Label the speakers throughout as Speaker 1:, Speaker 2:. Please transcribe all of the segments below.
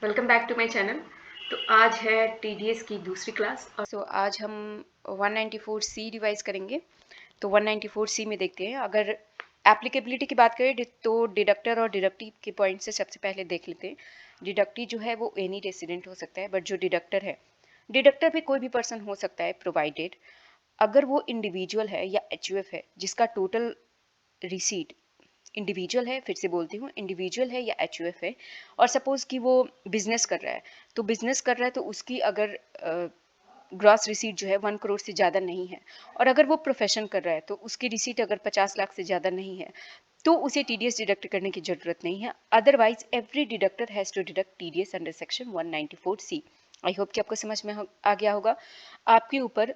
Speaker 1: Welcome back to my channel. तो आज है टीडीएस की दूसरी क्लास।
Speaker 2: आज हम 194C रिवाइज करेंगे। तो 194C में देखते हैं, अगर एप्लीकेबिलिटी की बात करें तो डिडक्टर और डिडक्टिव के पॉइंट से सबसे पहले देख लेते हैं। डिडक्टिव जो है वो एनी रेसिडेंट हो सकता है, बट जो डिडक्टर है, डिडक्टर भी कोई भी पर्सन हो सकता है, प्रोवाइडेड अगर वो इंडिविजुअल है या एचयूएफ है जिसका टोटल रिसीट इंडिविजुअल है, फिर से बोलती हूँ, इंडिविजुअल है या एचयूएफ है, और सपोज कि वो बिजनेस कर रहा है, तो बिजनेस कर रहा है तो उसकी अगर ग्रॉस रिसीट जो है 1 करोड़ से ज़्यादा नहीं है, और अगर वो प्रोफेशन कर रहा है तो उसकी रिसीट अगर 50 लाख से ज़्यादा नहीं है, तो उसे टीडीएस डिडक्ट करने की जरूरत नहीं है। Otherwise every deductor has to deduct TDS under section 194C। I hope कि आपको समझ में आ गया होगा। आपके ऊपर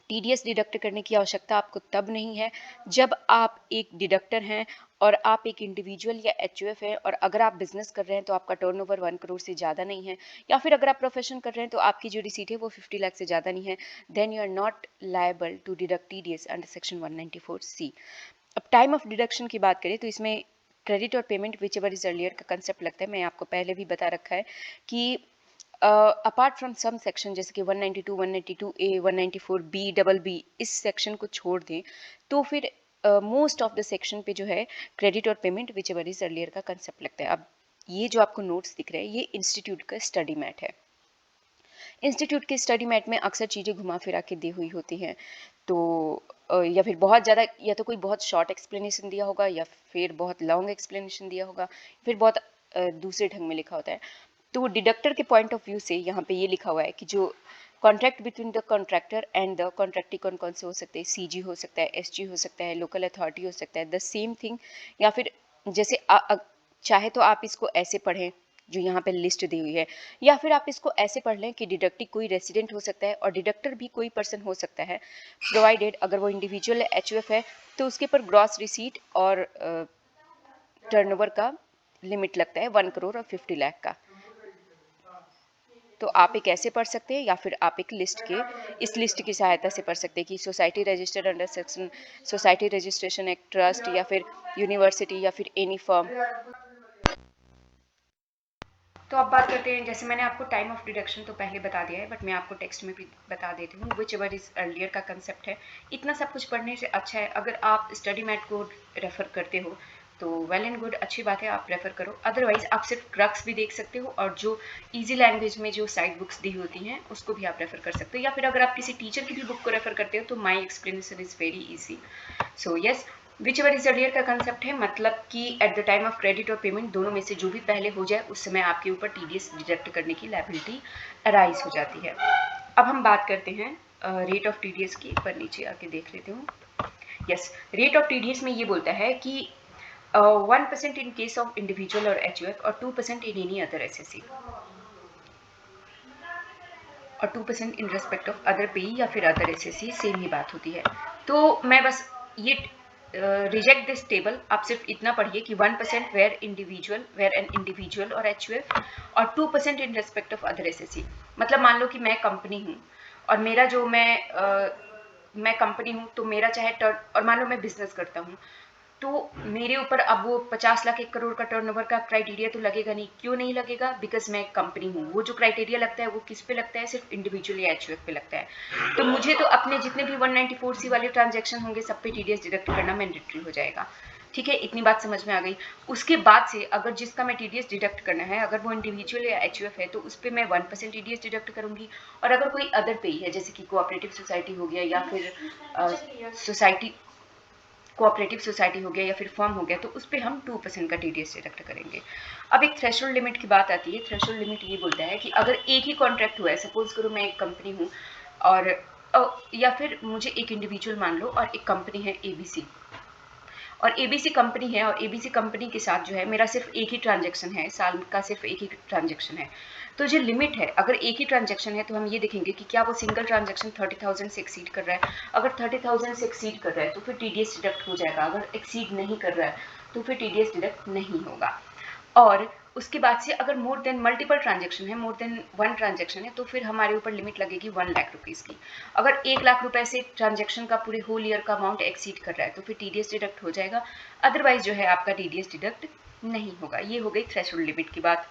Speaker 2: टीडीएस डिडक्ट करने की आवश्यकता आपको तब नहीं है जब आप एक डिडक्टर हैं और आप एक इंडिविजुअल या एचयूएफ हैं, और अगर आप बिजनेस कर रहे हैं तो आपका टर्नओवर 1 करोड़ से ज़्यादा नहीं है, या फिर अगर आप प्रोफेशन कर रहे हैं तो आपकी जो रिसीट है वो 50 लाख से ज़्यादा नहीं है, then you are not liable to deduct TDS under section 194C। अब टाइम ऑफ डिडक्शन की बात करें तो इसमें क्रेडिट और payment whichever is earlier का कंसेप्ट लगता है। मैं आपको पहले भी बता रखा है कि अपार्ट फ्रॉम सम सेक्शन जैसे कि 192, 192A, 194B, डबल बी, इस सेक्शन को छोड़ दें तो फिर मोस्ट ऑफ द सेक्शन पे जो है क्रेडिट और payment whichever is earlier का कंसेप्ट लगता है। अब ये जो आपको नोट्स दिख रहे हैं ये इंस्टीट्यूट का स्टडी मैट है। इंस्टीट्यूट के स्टडी मैट में अक्सर चीज़ें घुमा फिरा के दी हुई होती हैं, तो या फिर बहुत ज़्यादा, या तो कोई बहुत शॉर्ट एक्सप्लेनेशन दिया होगा या फिर बहुत लॉन्ग एक्सप्लेनेशन दिया होगा, फिर बहुत दूसरे ढंग में लिखा होता है। तो डिडक्टर के पॉइंट ऑफ व्यू से यहाँ पे ये लिखा हुआ है कि जो contract between the contractor and the contractee कौन से हो सकते हैं, सीजी हो सकता है, एसजी हो सकता है, लोकल अथॉरिटी हो सकता है, द सेम थिंग। या फिर जैसे चाहे तो आप इसको ऐसे पढ़ें जो यहाँ पे लिस्ट दी हुई है, या फिर आप इसको ऐसे पढ़ लें कि डिडक्टिव कोई रेसिडेंट हो सकता है और डिडक्टर भी कोई पर्सन हो सकता है, प्रोवाइडेड अगर वो इंडिविजुअल एचयूएफ है तो उसके ऊपर ग्रॉस रिसीट और टर्नओवर का लिमिट लगता है 1 करोड़ और 50 लाख का। तो आप एक ऐसे पढ़ सकते हैं या फिर आप एक इस लिस्ट की सहायता से पढ़ सकते हैं कि society registered under section society registration act, trust, या फिर यूनिवर्सिटी, या फिर एनी फर्म।
Speaker 1: तो अब बात करते हैं, जैसे मैंने आपको टाइम ऑफ डिडक्शन तो पहले बता दिया है, बट मैं आपको टेक्स्ट में भी बता देती हूँ। विच एवर इज अर्लियर का कंसेप्ट है। इतना सब कुछ पढ़ने से अच्छा है अगर आप स्टडी मैट को रेफर करते हो तो वेल एंड गुड, अच्छी बात है, आप रेफर करो। अदरवाइज आप सिर्फ क्रक्स भी देख सकते हो और जो इजी लैंग्वेज में जो साइड बुक्स दी होती हैं उसको भी आप रेफर कर सकते हो, या फिर अगर आप किसी टीचर की भी बुक को रेफर करते हो तो my explanation is very easy. So yes, which ever is earlier का कंसेप्ट है, मतलब कि eight the time of credit और पेमेंट दोनों में से जो भी पहले हो जाए उस समय आपके ऊपर टीडीएस डिडक्ट करने की लायबिलिटी अराइज हो जाती है। अब हम बात करते हैं रेट ऑफ टीडीएस की। पर नीचे आके देख लेते हूँ। यस, रेट ऑफ टीडीएस में ये बोलता है कि 1% इन केस ऑफ इंडिविजुअल और एचयूएफ और 2% इन एनी अदर एसएससी, और 2% इन रेस्पेक्ट ऑफ अदर पे या फिर अदर एसएससी, सेम ही बात होती है। तो मैं बस ये रिजेक्ट दिस टेबल, आप सिर्फ इतना पढ़िए कि 1% वेयर एन इंडिविजुअल और एचयूएफ, और 2% in respect of other SSC. मतलब मान लो कि मैं कंपनी हूँ और मेरा जो मैं कंपनी हूँ तो मेरा चाहे और मान लो मैं बिजनेस करता हूँ तो मेरे ऊपर अब वो 50 लाख 1 करोड़ का टर्नओवर का क्राइटेरिया तो लगेगा नहीं। क्यों नहीं लगेगा? बिकॉज मैं एक कंपनी हूँ। वो जो क्राइटेरिया लगता है वो किस पे लगता है? सिर्फ इंडिविजुअल या एचयूएफ पे लगता है। तो मुझे तो अपने जितने भी 194C वाले ट्रांजेक्शन होंगे सब पे टीडीएस डिडक्ट करना मैंडेटरी हो जाएगा। ठीक है, इतनी बात समझ में आ गई। उसके बाद से अगर जिसका मैं टीडीएस डिडक्ट करना है, अगर वो इंडिविजुअल या एचयूएफ है तो उस पर मैं 1% टीडीएस डिडक्ट करूंगी, और अगर कोई अदर पे है जैसे कि कोऑपरेटिव सोसाइटी हो गया या फिर सोसाइटी कोऑपरेटिव सोसाइटी हो गया या फिर फर्म हो गया तो उस पर हम 2% का टीडीएस डिडक्ट करेंगे। अब एक थ्रेशोल्ड लिमिट की बात आती है। थ्रेशोल्ड लिमिट ये बोलता है कि अगर एक ही कॉन्ट्रैक्ट हुआ है, सपोज करो मैं एक कंपनी हूँ और या फिर मुझे एक इंडिविजुअल मान लो और एक कंपनी है एबीसी, और एबीसी कंपनी है और एबीसी कंपनी के साथ जो है मेरा सिर्फ एक ही ट्रांजेक्शन है, साल का सिर्फ एक ही ट्रांजेक्शन है। तो जो लिमिट है, अगर एक ही ट्रांजेक्शन है तो हम ये देखेंगे कि क्या वो सिंगल ट्रांजेक्शन 30,000 से एक्सीड कर रहा है। अगर 30,000 से एक्सीड कर रहा है तो फिर टीडीएस डिडक्ट हो जाएगा। अगर एक्सीड नहीं कर रहा है तो फिर टीडीएस डिडक्ट नहीं होगा। और उसके बाद से अगर मोर देन मल्टीपल ट्रांजेक्शन है, मोर देन 1 ट्रांजेक्शन है, तो फिर हमारे ऊपर लिमिट लगेगी 1 लाख रुपीज़ की। अगर 1 लाख रुपए से ट्रांजेक्शन का पूरे होल ईयर का अमाउंट एक्सीड कर रहा है तो फिर टीडीएस डिडक्ट हो जाएगा। अदरवाइज जो है आपका टीडीएस डिडक्ट नहीं होगा। ये हो गई थ्रेशोल्ड लिमिट की बात।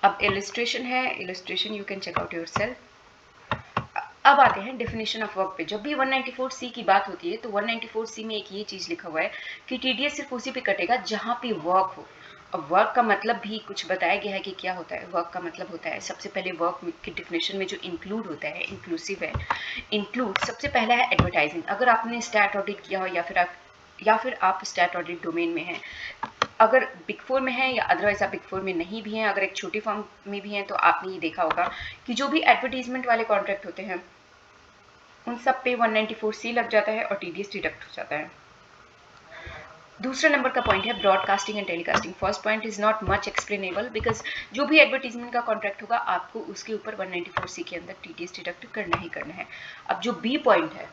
Speaker 1: अब इलस्ट्रेशन है, illustration you can check out yourself. अब आते हैं डेफिनेशन ऑफ वर्क पे। जब भी 194C की बात होती है तो 194C में एक ये चीज लिखा हुआ है कि टीडीएस सिर्फ उसी पे कटेगा जहां पे वर्क हो। अब वर्क का मतलब भी कुछ बताया गया है कि क्या होता है। वर्क का मतलब होता है, सबसे पहले वर्क की डेफिनेशन में जो इंक्लूड होता है, इंक्लूसिव है। इंक्लूड सबसे पहला है एडवर्टाइजिंग। अगर आपने स्टैट ऑडिट किया हो या फिर आप स्टैट ऑडिट डोमेन में हैं, अगर बिग फोर में है या अदरवाइज आप बिग फोर में नहीं भी हैं, अगर एक छोटी फर्म में भी हैं, तो आपने ये देखा होगा कि जो भी एडवर्टीजमेंट वाले कॉन्ट्रैक्ट होते हैं उन सब पे 194C लग जाता है और टीडीएस डिडक्ट हो जाता है। दूसरा नंबर का पॉइंट है broadcasting and telecasting. First point is not much explainable because जो भी एडवर्टीजमेंट का कॉन्ट्रैक्ट होगा आपको उसके ऊपर 194C के अंदर टीडीएस डिडक्ट करना ही करना है। अब जो बी पॉइंट है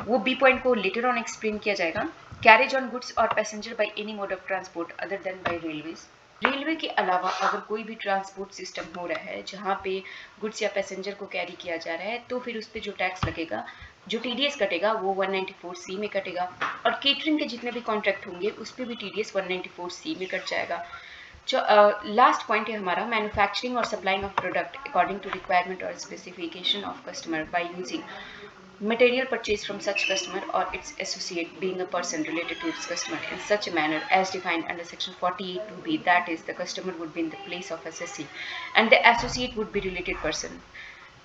Speaker 1: वो बी पॉइंट को लेटर ऑन एक्सप्लेन किया जाएगा। कैरेज ऑन गुड्स और passenger by any mode of transport other than bye railways. Railway के अलावा अगर कोई भी ट्रांसपोर्ट सिस्टम हो रहा है जहाँ पे गुड्स या पैसेंजर को कैरी किया जा रहा है, तो फिर उस पर जो टैक्स लगेगा, जो टीडीएस कटेगा, वो 194C में कटेगा। और केटरिंग के जितने भी कॉन्ट्रैक्ट होंगे उस पर भी टीडीएस 194C में कट जाएगा। जो लास्ट पॉइंट है हमारा मैन्युफैक्चरिंग और supplying of product according to requirement और specification of customer by using material purchased from such customer or its associate being a person related to its customer in such a manner as defined under section 48(2)(b), that is the customer would be in the place of assessee and the associate would be related person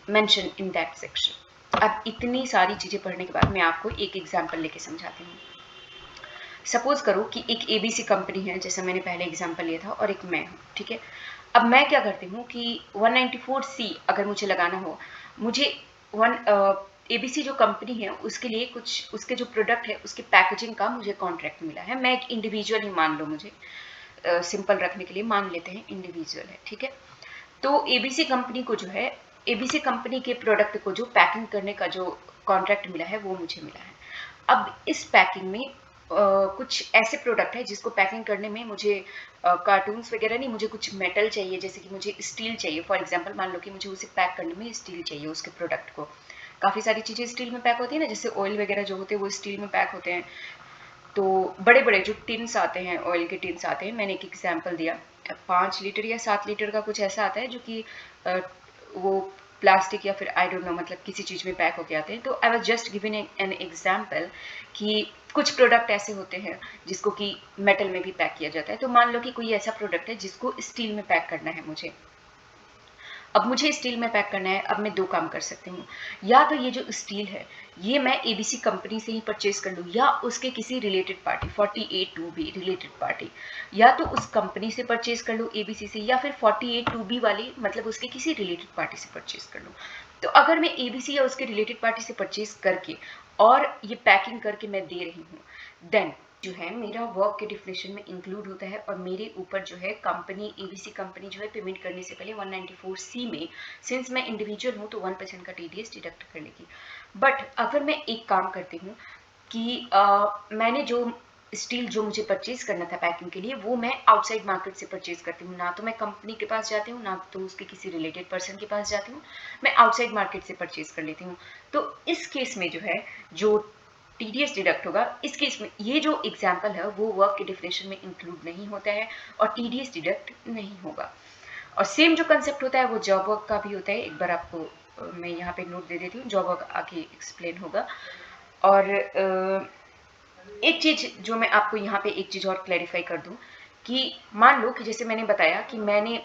Speaker 1: mentioned in that section। अब इतनी सारी चीजें पढ़ने के बाद मैं आपको एक एग्जाम्पल लेके समझाती हूँ। सपोज करो कि एक एबीसी कंपनी है, जैसा मैंने पहले एग्जाम्पल लिया था, और एक मैं हूँ, ठीक है। अब मैं क्या करती हूँ कि 194C अगर मुझे लगाना हो, मुझे एबीसी जो कंपनी है उसके लिए कुछ उसके जो प्रोडक्ट है उसके पैकेजिंग का मुझे कॉन्ट्रैक्ट मिला है। मैं एक इंडिविजुअल ही मान लो, मुझे सिंपल रखने के लिए मान लेते हैं इंडिविजुअल है, ठीक है। तो एबीसी कंपनी को जो है, एबीसी कंपनी के प्रोडक्ट को जो पैकिंग करने का जो कॉन्ट्रैक्ट मिला है वो मुझे मिला है। अब इस पैकिंग में कुछ ऐसे प्रोडक्ट है जिसको पैकिंग करने में मुझे कार्टून्स वगैरह नहीं, मुझे कुछ मेटल चाहिए, जैसे कि मुझे स्टील चाहिए। फॉर एग्जांपल मान लो कि मुझे उसे पैक करने में स्टील चाहिए, उसके प्रोडक्ट को। काफ़ी सारी चीज़ें स्टील में पैक होती है ना, जैसे ऑयल वगैरह जो होते हैं वो स्टील में पैक होते हैं। तो बड़े बड़े जो टिन्स आते हैं, ऑयल के टिन्स आते हैं, मैंने एक एग्जाम्पल दिया, 5 लीटर या 7 लीटर का कुछ ऐसा आता है जो कि वो प्लास्टिक या फिर आई डोंट नो, मतलब किसी चीज़ में पैक होके आते हैं। तो I was just giving an example कि कुछ प्रोडक्ट ऐसे होते हैं जिसको कि मेटल में भी पैक किया जाता है। तो मान लो कि कोई ऐसा प्रोडक्ट है जिसको स्टील में पैक करना है मुझे। अब मुझे स्टील में पैक करना है। अब मैं दो काम कर सकती हूँ, या तो ये जो स्टील है ये मैं एबीसी कंपनी से ही परचेज कर लूँ, या उसके किसी related party 48(2)(b related party, या तो उस कंपनी से परचेज कर लूँ एबीसी से, या फिर 48(2)(b वाली मतलब उसके किसी रिलेटेड पार्टी से परचेज कर लूँ। तो अगर मैं एबीसी या उसके रिलेटेड पार्टी से परचेज करके और ये पैकिंग करके मैं दे रही हूँ, देन जो है मेरा वर्क के डिफिनेशन में इंक्लूड होता है, और मेरे ऊपर जो है कंपनी, एबीसी कंपनी जो है पेमेंट करने से पहले 194C में, सिंस मैं इंडिविजुअल हूँ तो 1% का टीडीएस डिडक्ट कर लेगी। बट अगर मैं एक काम करती हूँ कि मैंने जो स्टील जो मुझे परचेज करना था पैकिंग के लिए, वो मैं आउटसाइड मार्केट से परचेज करती हूँ, ना तो मैं कंपनी के पास जाती हूँ, ना तो उसके किसी रिलेटेड पर्सन के पास जाती हूँ, मैं आउटसाइड मार्केट से परचेज कर लेती हूँ। तो इस केस में जो है जो टीडीएस डिडक्ट होगा, इस केस में ये जो एग्जाम्पल है वो वर्क के डिफिनेशन में इंक्लूड नहीं होता है और टीडीएस डिडक्ट नहीं होगा। और सेम जो कंसेप्ट होता है वो जॉब वर्क का भी होता है। एक बार आपको मैं यहाँ पे नोट दे देती हूँ, जॉब वर्क आगे एक्सप्लेन होगा। और एक चीज जो मैं आपको यहाँ पे एक चीज और क्लैरिफाई कर दूं कि मान लो कि जैसे मैंने बताया कि मैंने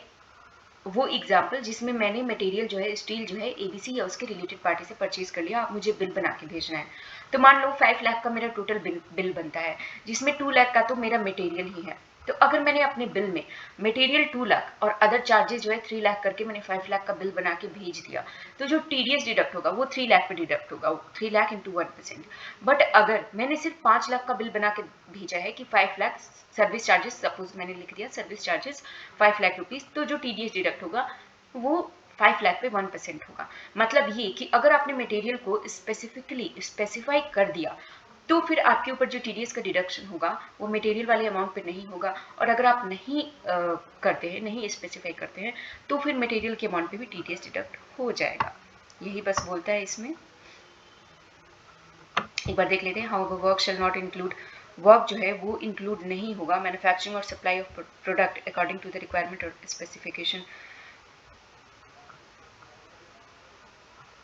Speaker 1: वो एग्जाम्पल जिसमें मैंने मटेरियल जो है, स्टील जो है एबीसी या उसके रिलेटेड पार्टी से परचेज कर लिया, आप मुझे बिल बना के भेजना है। तो मान लो 5 लाख का मेरा टोटल बिल बनता है, जिसमें 2 लाख का तो मेरा मटेरियल ही है। तो अगर मैंने अपने बिल में मटेरियल 2 लाख और अदर चार्जेस जो है 3 लाख करके मैंने 5 लाख का बिल बना के भेज दिया, तो जो टीडीएस डिडक्ट होगा वो 3 लाख पे डिडक्ट होगा, 3 लाख इंटू 1%। बट अगर मैंने सिर्फ 5 लाख का बिल बना के भेजा है कि 5 लाख सर्विस चार्जेस, सपोज मैंने लिख दिया सर्विस चार्जेस 5 लाख रुपीज, तो जो टीडीएस डिडक्ट होगा वो 5 लाख पे 1% होगा। मतलब ये कि अगर आपने मटेरियल को स्पेसिफिकली स्पेसिफाई कर दिया तो फिर आपके ऊपर जो टीडीएस का डिडक्शन होगा वो मटेरियल वाले अमाउंट पे नहीं होगा, और अगर आप नहीं करते हैं, नहीं स्पेसिफाई करते हैं, तो फिर मटेरियल के अमाउंट पे भी टीडीएस डिडक्ट हो जाएगा। यही बस बोलता है इसमें। एक बार देख लेते हैं। How work shall not include work जो है वो इंक्लूड नहीं होगा मैन्युफैक्चरिंग और supply of product according to the requirement और specification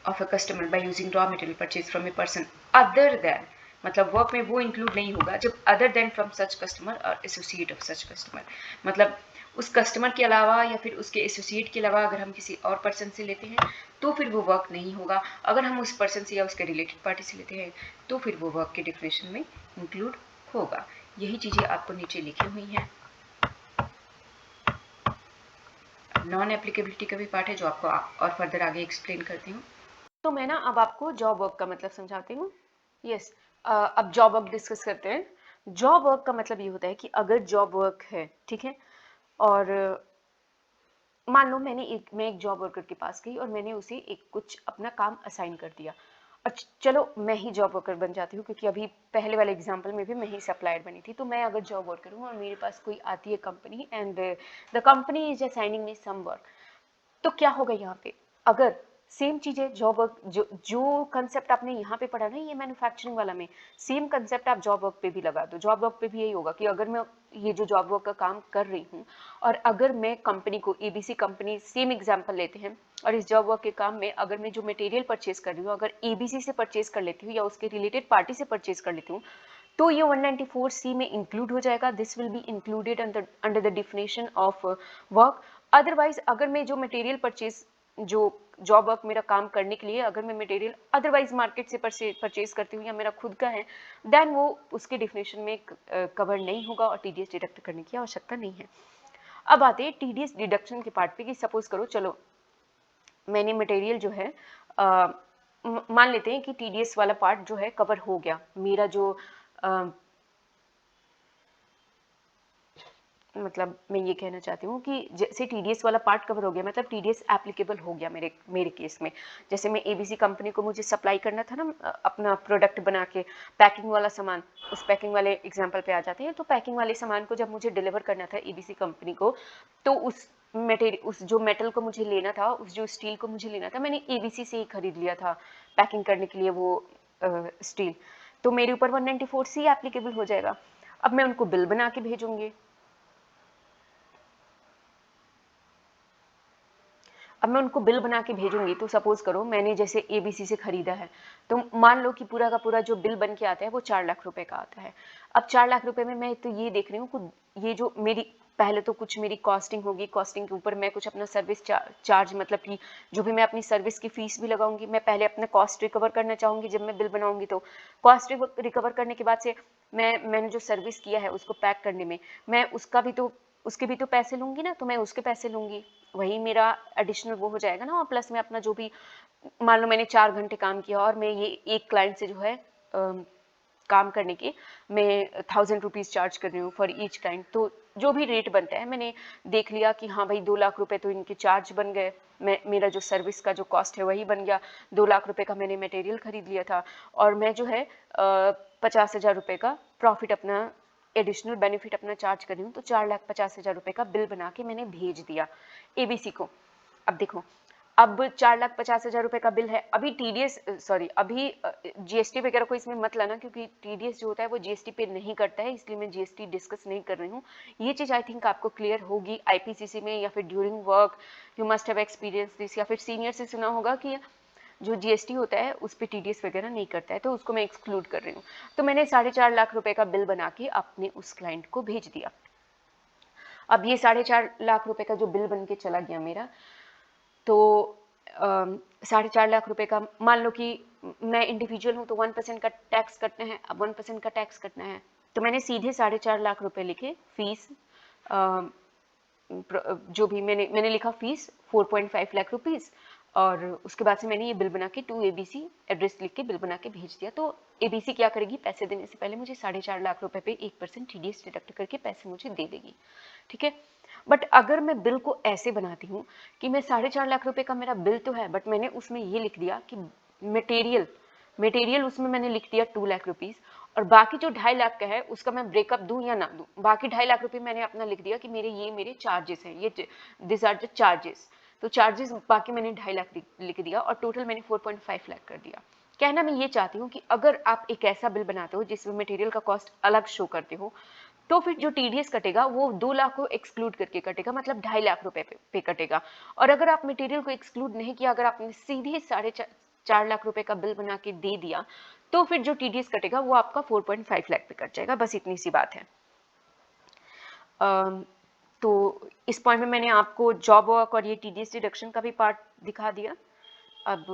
Speaker 1: of a customer by using raw material purchased from a person other than, मतलब वर्क में वो इंक्लूड नहीं होगा जब other than from such customer और एसोसिएट ऑफ सच कस्टमर, मतलब उस कस्टमर के अलावा या फिर उसके एसोसिएट के अलावा अगर हम किसी और पर्सन से लेते हैं तो फिर वो वर्क नहीं होगा। अगर हम उस पर्सन से या उसके रिलेटेड पार्टी से लेते हैं तो फिर वो वर्क के डिफिनेशन में इंक्लूड होगा। यही चीज़ें आपको नीचे लिखी हुई हैं। नॉन एप्लीकेबिलिटी का भी पार्ट है जो आपको और फर्दर आगे एक्सप्लेन करती हूँ।
Speaker 2: तो मैं ना अब आपको जॉब वर्क का मतलब समझाती हूँ। यस, अब जॉब वर्क डिस्कस करते हैं। जॉब वर्क का मतलब ये होता है कि अगर जॉब वर्क है, ठीक है, और मान लो मैं एक जॉब वर्कर के पास गई और मैंने उसे एक कुछ अपना काम असाइन कर दिया। अच्छा चलो मैं ही जॉब वर्कर बन जाती हूँ, क्योंकि अभी पहले वाले एग्जांपल में भी मैं ही सप्लायर बनी थी। तो मैं अगर जॉब वर्कर हूँ और मेरे पास कोई आती है company and the company is assigning me some work, तो क्या होगा यहाँ पे, अगर सेम चीजें जॉब वर्क जो कंसेप्ट आपने यहाँ पे पढ़ा ना ये मैन्युफैक्चरिंग वाला में, सेम कंसेप्ट आप जॉब वर्क पे भी लगा दो। जॉब वर्क पे भी यही होगा कि अगर मैं ये जो जॉब वर्क का काम कर रही हूँ और अगर मैं कंपनी को, एबीसी कंपनी सेम एग्जांपल लेते हैं, और इस जॉब वर्क के काम में अगर मैं जो मटेरियल परचेज कर रही हूँ अगर एबीसी से परचेज कर लेती हूँ या उसके रिलेटेड पार्टी से परचेज कर लेती हूँ, तो ये 194C में इंक्लूड हो जाएगा। This will be included under the definition of work. Otherwise अगर मैं जो मटेरियल परचेज, जो जॉब वर्क मेरा काम करने के लिए अगर मैं मटेरियल अदरवाइज मार्केट से परचेज करती हूँ या मेरा खुद का है, देन वो उसके डिफिनेशन में कवर नहीं होगा और टीडीएस डिडक्ट करने की आवश्यकता नहीं है। अब आते हैं टीडीएस डिडक्शन के पार्ट पे कि सपोज करो चलो मैंने मटेरियल जो है मान लेते हैं कि टीडीएस वाला पार्ट जो है कवर हो गया, मेरा जो मतलब मैं ये कहना चाहती हूँ कि जैसे टीडीएस वाला पार्ट कवर हो गया, मतलब टीडीएस एप्लीकेबल हो गया मेरे केस में। जैसे मैं एबीसी कंपनी को मुझे सप्लाई करना था ना अपना प्रोडक्ट बना के, पैकिंग वाला सामान, उस पैकिंग वाले एग्जांपल पे आ जाते हैं। तो पैकिंग वाले सामान को जब मुझे डिलीवर करना था एबीसी कंपनी को, तो उस जो मेटल को मुझे लेना था, उस जो स्टील को मुझे लेना था, मैंने एबीसी से ही खरीद लिया था पैकिंग करने के लिए वो स्टील। तो मेरे ऊपर 194C एप्लीकेबल हो जाएगा। अब मैं उनको बिल बना के भेजूंगी। अब मैं उनको बिल बना के भेजूंगी, तो सपोज करो मैंने जैसे एबीसी से खरीदा है, तो मान लो कि पूरा का पूरा जो बिल बन के आता है वो 4 लाख रुपए का आता है। अब 4 लाख रुपए में मैं तो ये देख रही हूँ कि ये जो मेरी पहले तो कुछ मेरी कॉस्टिंग होगी, कॉस्टिंग के ऊपर मैं कुछ अपना सर्विस चार्ज मतलब कि जो भी मैं अपनी सर्विस की फीस भी लगाऊंगी, मैं पहले अपना कॉस्ट रिकवर करना चाहूंगी जब मैं बिल बनाऊंगी। तो कॉस्ट रिकवर करने के बाद से मैंने जो सर्विस किया है उसको पैक करने में मैं उसके भी तो पैसे लूंगी ना, तो मैं उसके पैसे लूंगी, वही मेरा एडिशनल वो हो जाएगा ना। और प्लस में अपना जो भी, मान लो मैंने 4 घंटे काम किया और मैं ये एक क्लाइंट से जो है काम करने के मैं 1000 रुपीज़ चार्ज कर रही हूँ फॉर ईच क्लाइंट, तो जो भी रेट बनता है मैंने देख लिया कि हाँ भाई 2 लाख रुपए तो इनके चार्ज बन गए, मेरा जो सर्विस का जो कॉस्ट है वही बन गया, 2 लाख रुपए का मैंने मटेरियल खरीद लिया था, और मैं जो है 50,000 रुपए का प्रॉफिट अपना एडिशनल बेनिफिट अपना चार्ज कर रही हूँ। तो 4,50,000 रुपए का बिल बना के मैंने भेज दिया एबीसी को। अब देखो, अब 4,50,000 रुपए का बिल है, अभी टीडीएस सॉरी अभी जीएसटी वगैरह को इसमें मत लाना, क्योंकि टीडीएस जो होता है वो जीएसटी पे नहीं करता है, इसलिए मैं जीएसटी डिस्कस नहीं कर रही हूँ। ये चीज आई थिंक आपको क्लियर होगी आईपीसीसी में, या फिर during work you must have experience this, या फिर सीनियर से सुना होगा कि जो जीएसटी होता है उस पर टीडीएस वगैरह नहीं करता है, तो उसको मैं एक्सक्लूड कर रही हूँ। तो मैंने 4.5 लाख रुपए का बिल बना के अपने उस क्लाइंट को भेज दिया। अब ये 4.5 लाख रुपए का जो बिल बन के चला गया मेरा, तो 4.5 लाख रुपए का, मान लो कि मैं इंडिविजुअल हूँ तो 1% का टैक्स कटना है। अब 1% का टैक्स कटना है तो मैंने सीधे 4.5 लाख रुपए लिखे फीस, जो भी मैंने लिखा फीस 4.5 लाख रुपीस, और उसके बाद से मैंने ये बिल बना के टू एबीसी एड्रेस लिख के बिल बना के भेज दिया। तो एबीसी क्या करेगी, पैसे देने से पहले मुझे 4.5 लाख रुपए पे 1% टीडीएस डिडक्ट करके पैसे मुझे दे देगी, ठीक है। बट अगर मैं बिल को ऐसे बनाती हूँ कि मैं 4.5 लाख रुपए का मेरा बिल तो है, बट मैंने उसमें ये लिख दिया कि मटेरियल उसमें मैंने लिख दिया 2 लाख रुपीज, और बाकी जो 2.5 लाख का है उसका मैं ब्रेकअप दूं या ना दूं, बाकी 2.5 लाख रुपए मैंने अपना लिख दिया कि मेरे चार्जेस हैं, ये दिस आर द चार्जेस। तो चार्जेस बाकी मैंने 2.5 लाख लिख दिया और टोटल मैंने 4.5 लाख कर दिया। कहना मैं ये चाहती हूँ कि अगर आप एक ऐसा बिल बनाते हो जिसमें मटेरियल का कॉस्ट अलग शो करते हो, तो फिर जो टीडीएस कटेगा वो 2 लाख को एक्सक्लूड करके कटेगा, मतलब 2.5 लाख रुपए पे कटेगा। और अगर आप मटेरियल को एक्सक्लूड नहीं किया, अगर आपने सीधे 4.5 लाख रुपए का बिल बना के दे दिया, तो फिर जो टीडीएस कटेगा वो आपका 4.5 लाख पे कट जाएगा। बस इतनी सी बात है। तो इस पॉइंट में मैंने आपको जॉब वर्क और ये टीडीएस डिडक्शन का भी पार्ट दिखा दिया। अब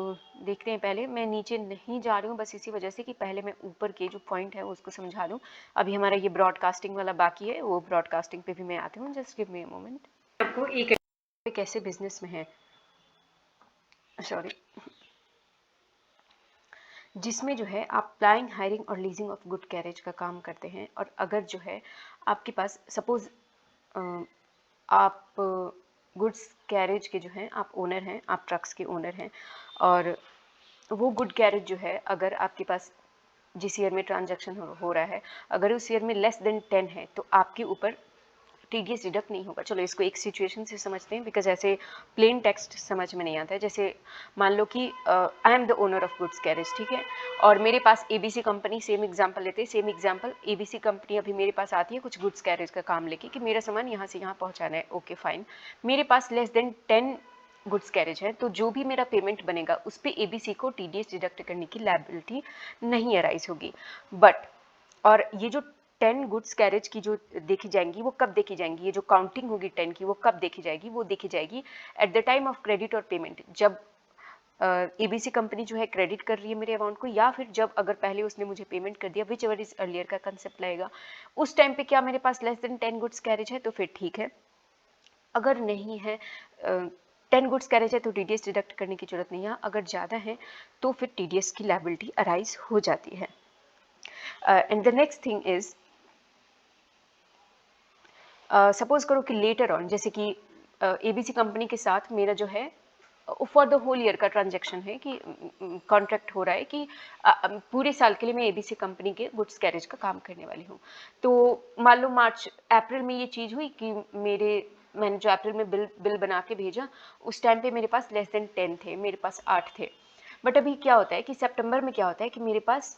Speaker 2: देखते हैं, पहले मैं नीचे नहीं जा रही हूँ बस इसी वजह से कि पहले मैं ऊपर के जो पॉइंट है उसको समझा दूँ। अभी हमारा ये ब्रॉडकास्टिंग वाला बाकी है, वो ब्रॉडकास्टिंग पे भी मैं आती हूँ। Just give me a moment.
Speaker 1: आपको एक
Speaker 2: कैसे बिजनेस में है, सॉरी, जिसमें जो है आप प्लाइंग, हायरिंग और लीजिंग ऑफ गुड कैरेज का काम करते हैं। और अगर जो है आपके पास सपोज आप गुड्स कैरेज के जो हैं आप ओनर हैं, आप ट्रक्स के ओनर हैं, और वो गुड कैरेज जो है अगर आपके पास जिस ईयर में ट्रांजैक्शन हो रहा है, अगर उस ईयर में लेस देन 10 है, तो आपके ऊपर टीडीएस डिडक्ट नहीं होगा। चलो इसको एक सिचुएशन से समझते हैं, बिकॉज ऐसे प्लेन टेक्स्ट समझ में नहीं आता है। जैसे मान लो कि I am the owner of goods carriage, ठीक है, और मेरे पास एबीसी कंपनी, सेम एग्जांपल लेते हैं, सेम एग्जांपल, एबीसी कंपनी अभी मेरे पास आती है कुछ गुड्स कैरेज का काम लेके कि मेरा सामान यहाँ से यहाँ पहुँचाना है। ओके फाइन, मेरे पास लेस देन 10 गुड्स कैरेज है, तो जो भी मेरा पेमेंट बनेगा उस पर एबीसी को टीडीएस डिडक्ट करने की लायबिलिटी नहीं अराइज होगी। बट और ये जो 10 गुड्स कैरेज की जो देखी जाएंगी वो कब देखी जाएंगी, ये जो काउंटिंग होगी 10 की वो कब देखी जाएगी, वो देखी जाएगी eight the time of credit और पेमेंट, जब एबीसी कंपनी जो है क्रेडिट कर रही है मेरे अमाउंट को, या फिर जब अगर पहले उसने मुझे पेमेंट कर दिया, विच एवर इज अर्लियर का कंसेप्ट लगेगा। उस टाइम पे क्या मेरे पास लेस देन 10 गुड्स कैरेज है तो फिर ठीक है। अगर नहीं है 10 गुड्स कैरेज है तो टीडीएस डिडक्ट करने की जरूरत नहीं है। अगर ज़्यादा है तो फिर टीडीएस की लायबिलिटी अराइज हो जाती है। And the next thing is, suppose करो कि लेटर ऑन, जैसे कि एबीसी कंपनी के साथ मेरा जो है फॉर द होल ईयर का ट्रांजैक्शन है कि कॉन्ट्रैक्ट हो रहा है कि पूरे साल के लिए मैं एबीसी कंपनी के गुड्स कैरेज का काम करने वाली हूँ। तो मान लो मार्च अप्रैल में ये चीज़ हुई कि मैंने जो अप्रैल में बिल बना के भेजा, उस टाइम पे मेरे पास लेस देन 10 थे, मेरे पास 8 थे। बट अभी क्या होता है कि सितंबर में क्या होता है कि मेरे पास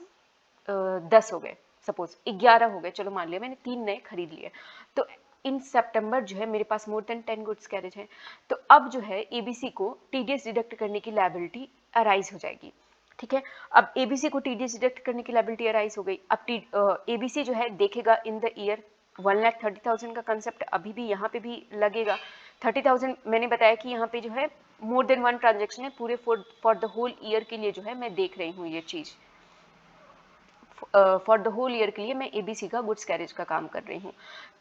Speaker 2: 10 हो गए, सपोज 11 हो गए, चलो मान लिया मैंने 3 नए खरीद लिए, तो इन सितंबर जो है मेरे पास मोर देन 10 गुड्स कैरेज है, तो अब जो है एबीसी को टीडीएस डिडक्ट करने की लायबिलिटी अराइज हो जाएगी। ठीक है, अब एबीसी को टीडीएस डिडक्ट करने की लायबिलिटी अराइज हो गई। अब एबीसी जो है देखेगा इन द ईयर 1,30,000 का कंसेप्ट अभी भी यहाँ पे भी लगेगा। 30,000 मैंने बताया कि यहाँ पे जो है मोर देन वन ट्रांजेक्शन है, पूरे फॉर द होल ईयर के लिए जो है मैं देख रही हूँ ये चीज़। फॉर द होल ईयर के लिए मैं एबीसी का गुड्स कैरेज का काम कर रही हूँ।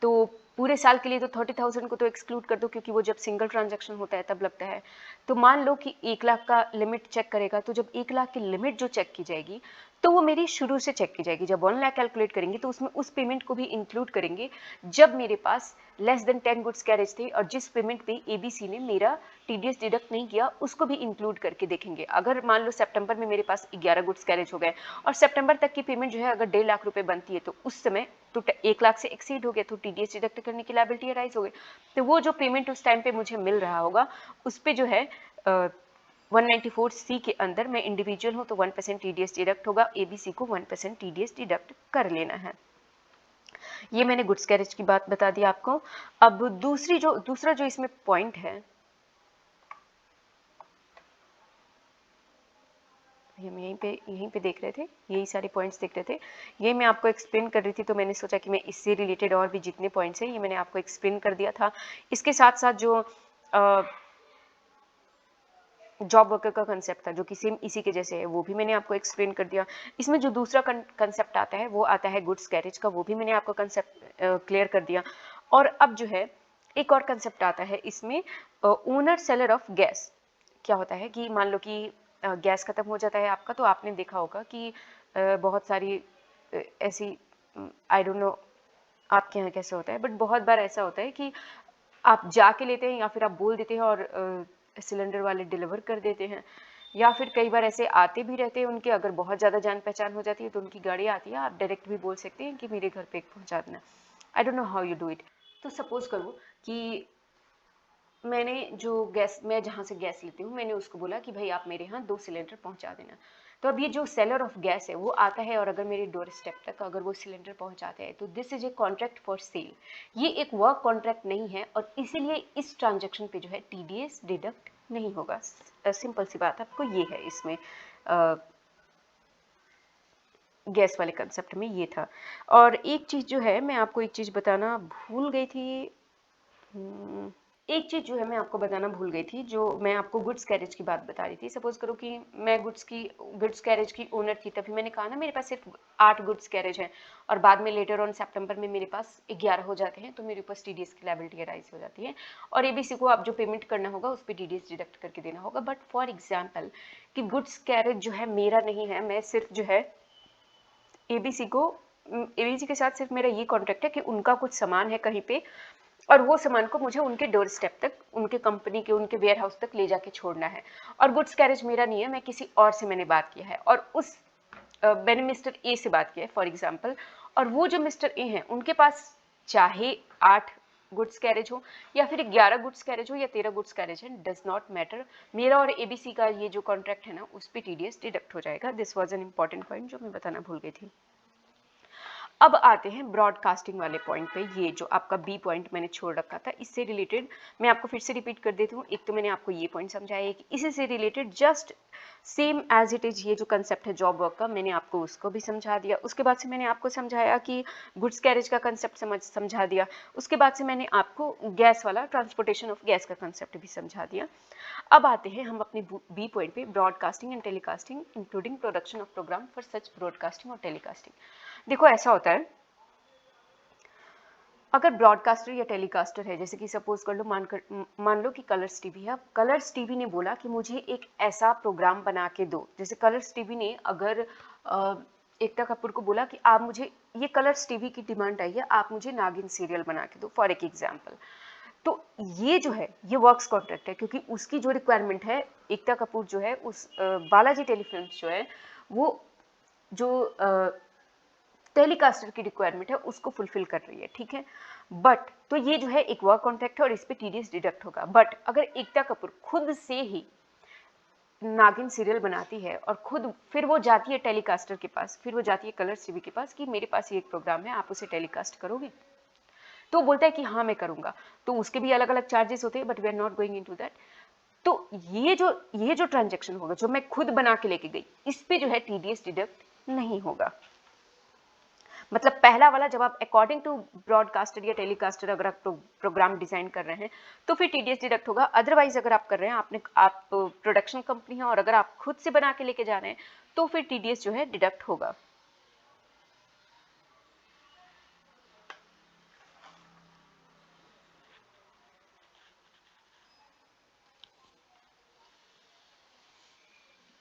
Speaker 2: तो पूरे साल के लिए तो 30,000 को तो एक्सक्लूड कर दो, क्योंकि वो जब सिंगल ट्रांजैक्शन होता है तब लगता है। तो मान लो कि 1 लाख का लिमिट चेक करेगा, तो जब 1 लाख की लिमिट जो चेक की जाएगी तो वो मेरी शुरू से चेक की जाएगी। जब 1 लाख कैलकुलेट करेंगे तो उसमें उस पेमेंट को भी इंक्लूड करेंगे जब मेरे पास लेस देन 10 गुड्स कैरेज थे, और जिस पेमेंट पे एबीसी ने मेरा टीडीएस डिडक्ट नहीं किया उसको भी इंक्लूड करके देखेंगे। अगर मान लो सितंबर में मेरे पास 11 गुड्स कैरेज हो गए और सितंबर तक की पेमेंट जो है अगर 1.5 लाख रुपए बनती है, तो उस समय तो 1 लाख से एक्सीड हो गया, तो टीडीएस डिडक्ट करने की लायबिलिटी अराइज हो गई। तो वो जो पेमेंट उस टाइम पे मुझे मिल रहा होगा उस पे जो है 194C के अंदर मैं इंडिविजुअल हूँ तो 1% टीडीएस डिडक्ट होगा, एबीसी को 1% टीडीएस डिडक्ट कर लेना है। ये मैंने गुड्स कैरेज की बात बता दी आपको। अब दूसरा जो इसमें पॉइंट है, हम यहीं पे देख रहे थे, यही सारे पॉइंट्स देख रहे थे, ये मैं आपको एक्सप्लेन कर रही थी, तो मैंने सोचा कि मैं इससे रिलेटेड और भी जितने पॉइंट्स हैं ये मैंने आपको एक्सप्लेन कर दिया था। इसके साथ साथ जो जॉब वर्कर का कंसेप्ट था जो कि सेम इसी के जैसे है, वो भी मैंने आपको एक्सप्लेन कर दिया। इसमें जो दूसरा कंसेप्ट आता है वो आता है गुड्स कैरेज का, वो भी मैंने आपको कंसेप्ट क्लियर कर दिया। और अब जो है एक और कंसेप्ट आता है इसमें, ओनर सेलर ऑफ गैस। क्या होता है कि मान लो कि गैस खत्म हो जाता है आपका, तो आपने देखा होगा कि बहुत सारी ऐसी, आई डोंट नो आपके यहाँ कैसे होता है, बट बहुत बार ऐसा होता है कि आप जाके लेते हैं या फिर आप बोल देते हैं और सिलेंडर वाले डिलीवर कर देते हैं, या फिर कई बार ऐसे आते भी रहते हैं उनके, अगर बहुत ज़्यादा जान पहचान हो जाती है तो उनकी गाड़ी आती है, आप डायरेक्ट भी बोल सकते हैं कि मेरे घर पे पहुंचा देना। I don't know how you do it. तो सपोज करो कि मैं जहाँ से गैस लेती हूँ मैंने उसको बोला कि भाई आप मेरे यहाँ 2 सिलेंडर पहुंचा देना। तो अब ये जो सेलर ऑफ गैस है वो आता है और अगर मेरे डोर स्टेप तक अगर वो सिलेंडर पहुंचाते हैं तो this is a contract for cell. ये एक वर्क कॉन्ट्रैक्ट नहीं है और इसीलिए इस ट्रांजेक्शन पे जो है TDS डिडक्ट नहीं होगा। सिंपल सी बात आपको ये है इसमें गैस वाले कंसेप्ट में ये था। और एक चीज़ जो है मैं आपको एक चीज़ बताना भूल गई थी, एक चीज़ जो है मैं आपको बताना भूल गई थी, जो मैं आपको गुड्स कैरेज की बात बता रही थी। सपोज करो कि मैं गुड्स कैरेज की ओनर थी, तभी मैंने कहा ना मेरे पास सिर्फ 8 गुड्स कैरेज हैं और बाद में लेटर ऑन सितंबर में मेरे पास 11 हो जाते हैं, तो मेरे ऊपर TDS की लायबिलिटी अराइज हो जाती है और ABC को आप जो पेमेंट करना होगा उस पर TDS डिडक्ट करके देना होगा। बट फॉर एग्जाम्पल कि गुड्स कैरेज जो है मेरा नहीं है, मैं सिर्फ जो है ABC के साथ सिर्फ मेरा ये कॉन्ट्रैक्ट है कि उनका कुछ सामान है कहीं पे और वो सामान को मुझे उनके डोर स्टेप तक, उनके कंपनी के, उनके वेयर हाउस तक ले जाके छोड़ना है और गुड्स कैरेज मेरा नहीं है, मैं किसी और से मैंने बात किया है और उस मैंने मिस्टर ए से बात किया है फॉर एग्जांपल, और वो जो मिस्टर ए हैं उनके पास चाहे 8 गुड्स कैरेज हो या फिर 11 गुड्स कैरेज हो या 13 गुड्स कैरेज है, डज नॉट मैटर। मेरा और ABC का ये जो कॉन्ट्रैक्ट है ना उस पर TDS डिडक्ट हो जाएगा। This was an important point जो मैं बताना भूल गई थी। अब आते हैं ब्रॉडकास्टिंग वाले पॉइंट पे। ये जो आपका B पॉइंट मैंने छोड़ रखा था, इससे रिलेटेड मैं आपको फिर से रिपीट कर देती हूँ। एक तो मैंने आपको ये पॉइंट समझाया कि इसी से related just same as it is ये जो कंसेप्ट है जॉब वर्क का, मैंने आपको उसको भी समझा दिया। उसके बाद से मैंने आपको समझाया कि गुड्स कैरेज का कंसेप्ट समझा दिया। उसके बाद से मैंने आपको गैस वाला ट्रांसपोर्टेशन ऑफ गैस का कंसेप्ट भी समझा दिया। अब आते हैं हम अपने B पॉइंट पे, broadcasting and telecasting including production of program for such broadcasting और टेलीकास्टिंग। देखो ऐसा होता है, अगर ब्रॉडकास्टर या टेलीकास्टर है, जैसे कि सपोज कर लो मान लो कि कलर्स टीवी है। कलर्स टीवी ने बोला कि मुझे एक ऐसा प्रोग्राम बना के दो। जैसे कलर्स टीवी ने अगर एकता कपूर को बोला कि आप मुझे, ये कलर्स टीवी की डिमांड आई है, आप मुझे नागिन सीरियल बना के दो फॉर एक एग्जाम्पल, तो ये जो है ये वर्क्स कॉन्ट्रैक्ट है क्योंकि उसकी जो रिक्वायरमेंट है, एकता कपूर जो है उस बालाजी टेलीफिल्म्स जो है वो जो टेलीकास्टर की रिक्वायरमेंट है उसको फुलफिल कर रही है, ठीक है। बट तो ये जो है एक वर्क कॉन्ट्रैक्ट है और इस पे TDS डिडक्ट होगा। बट अगर एकता कपूर खुद से ही नागिन सीरियल बनाती है और खुद फिर वो जाती है टेलीकास्टर के पास, फिर वो जाती है कलर्स टीवी के पास कि मेरे पास ये एक प्रोग्राम है, आप उसे टेलीकास्ट करोगे, तो बोलता है कि हाँ मैं करूंगा, तो उसके भी अलग अलग चार्जेस होते हैं, but we are not going into that. तो ये जो ट्रांजेक्शन होगा जो मैं खुद बना के लेके गई, इस पे जो है TDS डिडक्ट नहीं होगा। मतलब पहला वाला जब आप अकॉर्डिंग टू ब्रॉडकास्टर या टेलीकास्टर अगर आप प्रोग्राम डिजाइन कर रहे हैं तो फिर TDS डिडक्ट होगा। अदरवाइज अगर आप कर रहे हैं, आप प्रोडक्शन कंपनी है और अगर आप खुद से बना के लेके जा रहे हैं तो फिर TDS जो है डिडक्ट होगा।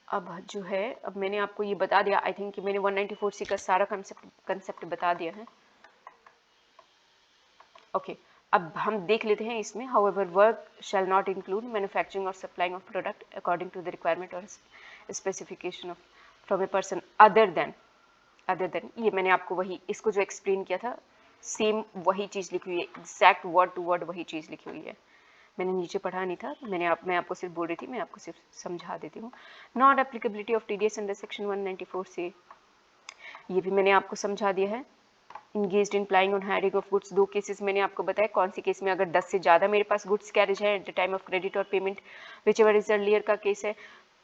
Speaker 2: अब जो है, अब मैंने आपको ये बता दिया, आई थिंक कि मैंने 194C का सारा कंसेप्ट बता दिया है। ओके, अब हम देख लेते हैं इसमें। However work shall not include manufacturing और supplying of product according to the requirement और specification of from a person other than ये मैंने आपको वही इसको जो एक्सप्लेन किया था सेम वही चीज़ लिखी हुई है, एग्जैक्ट वर्ड टू वर्ड वही चीज़ लिखी हुई है। मैंने नीचे पढ़ा नहीं था, मैं आपको सिर्फ बोल रही थी, मैं आपको सिर्फ समझा देती हूँ। Not applicability of TDS under section 194 से, ये भी मैंने आपको समझा दिया है। Engaged in प्लाइंग on hiring of goods, 2 cases मैंने आपको बताया। कौन सी केस में, अगर 10 से ज़्यादा मेरे पास गुड्स कैरेज है at the time of credit और payment whichever is earlier का केस है,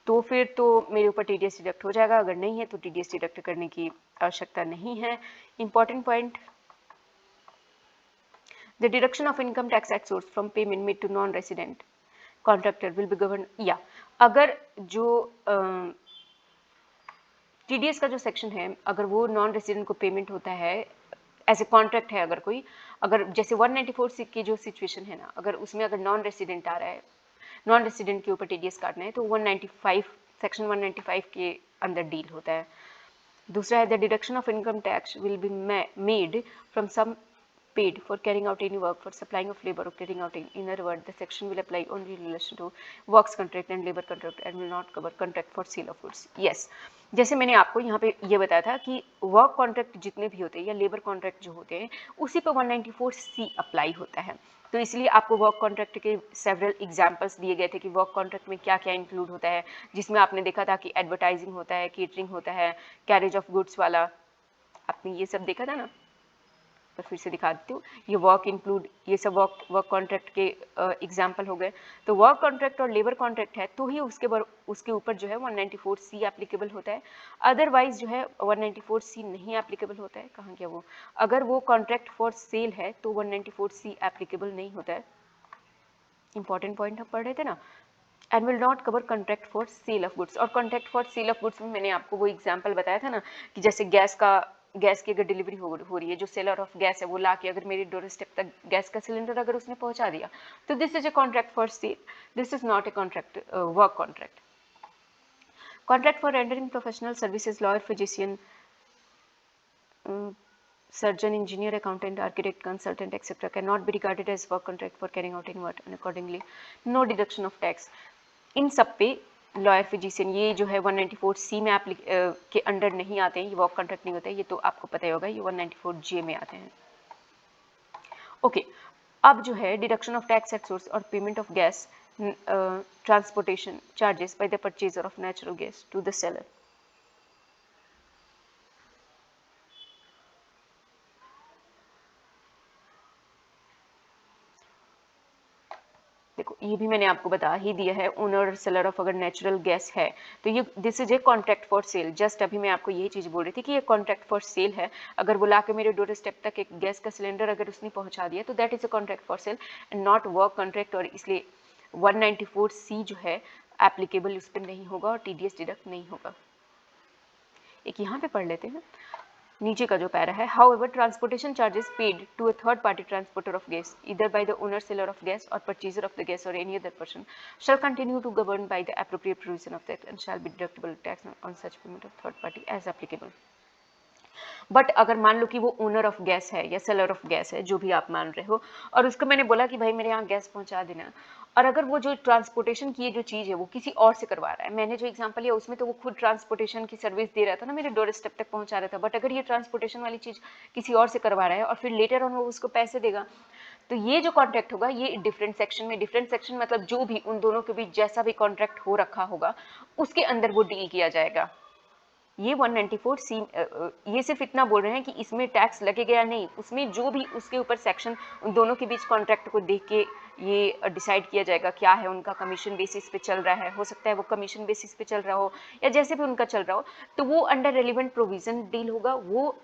Speaker 2: तो फिर तो मेरे ऊपर TDS डिडक्ट हो जाएगा। अगर नहीं है तो TDS डिडक्ट करने की आवश्यकता नहीं है। Important point, the deduction of income tax at source from payment made to non resident contractor will be govern, या अगर जो TDS का जो सेक्शन है, अगर वो नॉन रेसिडेंट को पेमेंट होता है एज ए कॉन्ट्रैक्ट है, अगर कोई, अगर जैसे 194 की जो सिचुएशन है ना, अगर उसमें अगर नॉन रेसिडेंट आ रहा है, नॉन रेसिडेंट के ऊपर TDS काटना है, तो 195 सेक्शन 195 के अंदर डील होता है। दूसरा है the deduction of income tax will be made from some paid for carrying out any work, for supplying of labor or carrying out in other word, the section will apply only in relation to works contract and labor contract and will not cover contract for sale of goods. Yes, जैसे मैंने आपको यहाँ पे ये बताया था कि work contract जितने भी होते हैं या लेबर कॉन्ट्रैक्ट जो होते हैं उसी पर 194C अप्लाई होता है। तो इसलिए आपको वर्क कॉन्ट्रैक्ट के सेवरल एग्जांपल्स दिए गए थे कि वर्क कॉन्ट्रैक्ट में क्या क्या इंक्लूड होता है, जिसमें आपने देखा था कि एडवर्टाइजिंग होता है, केटरिंग होता है, कैरेज ऑफ गुड्स वाला, आपने ये सब देखा था ना। पर फिर से दिखा देती हूँ, ये वर्क इंक्लूड, ये सब वर्क कॉन्ट्रैक्ट के एग्जाम्पल हो गए। तो वर्क कॉन्ट्रैक्ट और लेबर कॉन्ट्रैक्ट है तो ही उसके ऊपर जो है 194C एप्लीकेबल होता है, अदरवाइज जो है 194C नहीं एप्लीकेबल होता है। कहाँ गया वो, अगर वो कॉन्ट्रैक्ट फॉर सेल है तो 194C एप्लीकेबल नहीं होता है। इंपॉर्टेंट पॉइंट हम पढ़ रहे थे ना, and will not cover contract for sale of goods. और contract for sale of goods में मैंने आपको वो एग्जांपल बताया था ना कि जैसे गैस की अगर डिलीवरी हो रही है, जो सेलर ऑफ गैस है वो ला के अगर मेरे डोर स्टेप तक गैस का सिलेंडर अगर उसने पहुंचा दिया तो this is a contract for cell, this is not a contract work contract. Contract for rendering professional services, lawyer, physician, surgeon, engineer, accountant, architect, consultant, etc. cannot be regarded as work contract for carrying out any work and accordingly no deduction of tax। इन सब पे lawyer, physician ये जो है 194C में के under नहीं आते हैं, ये वर्क कॉन्ट्रैक्ट नहीं होता है, ये तो आपको पता ही होगा, ये 194J में आते हैं। ओके, अब जो है deduction of tax at source और payment of gas transportation charges by the purchaser of natural gas to the seller. देखो ये भी मैंने आपको बता ही दिया है, ओनर सेलर ऑफ अगर नेचुरल गैस है तो ये this is a contract for sale. Just अभी मैं आपको यही चीज़ बोल रही थी कि ये कॉन्ट्रैक्ट फॉर सेल है, अगर वो ला के मेरे डोर स्टेप तक एक गैस का सिलेंडर अगर उसने पहुंचा दिया तो that is a contract for cell and not work contract, और इसलिए 194C जो है एप्लीकेबल उस पर नहीं होगा और TDS डिडक्ट नहीं होगा। एक यहाँ पे पढ़ लेते हैं नीचे का जो पैरा है, however transportation charges paid to a third party transporter of gas either by the owner, seller of gas or purchaser of the gas or any other person shall continue to govern by the appropriate provision of that and shall be deductible tax on such payment of third party as applicable। But अगर मान लो कि वो owner of gas है या seller of gas है, जो भी आप मान रहे हो, और उसको मैंने बोला कि भाई मेरे यहाँ गैस पहुंचा देना, और अगर वो जो ट्रांसपोर्टेशन की जो चीज़ है वो किसी और से करवा रहा है, मैंने जो एग्जांपल लिया उसमें तो वो खुद ट्रांसपोर्टेशन की सर्विस दे रहा था ना, मेरे डोर स्टेप तक पहुंचा रहा था, बट अगर ये ट्रांसपोर्टेशन वाली चीज़ किसी और से करवा रहा है और फिर लेटर ऑन वो उसको पैसे देगा, तो ये जो कॉन्ट्रैक्ट होगा ये डिफरेंट सेक्शन में, डिफरेंट सेक्शन मतलब जो भी उन दोनों के बीच जैसा भी कॉन्ट्रैक्ट हो रखा होगा उसके अंदर वो डील किया जाएगा। ये 194C ये सिर्फ इतना बोल रहे हैं कि इसमें टैक्स लगेगा या नहीं, उसमें जो भी उसके ऊपर सेक्शन उन दोनों के बीच कॉन्ट्रैक्ट को देख के ये डिसाइड किया जाएगा क्या है, उनका कमीशन बेसिस पे चल रहा है, हो सकता है वो कमीशन बेसिस पे चल रहा हो या जैसे भी उनका चल रहा हो, तो वो अंडर रेलिवेंट प्रोविजन डील होगा, वो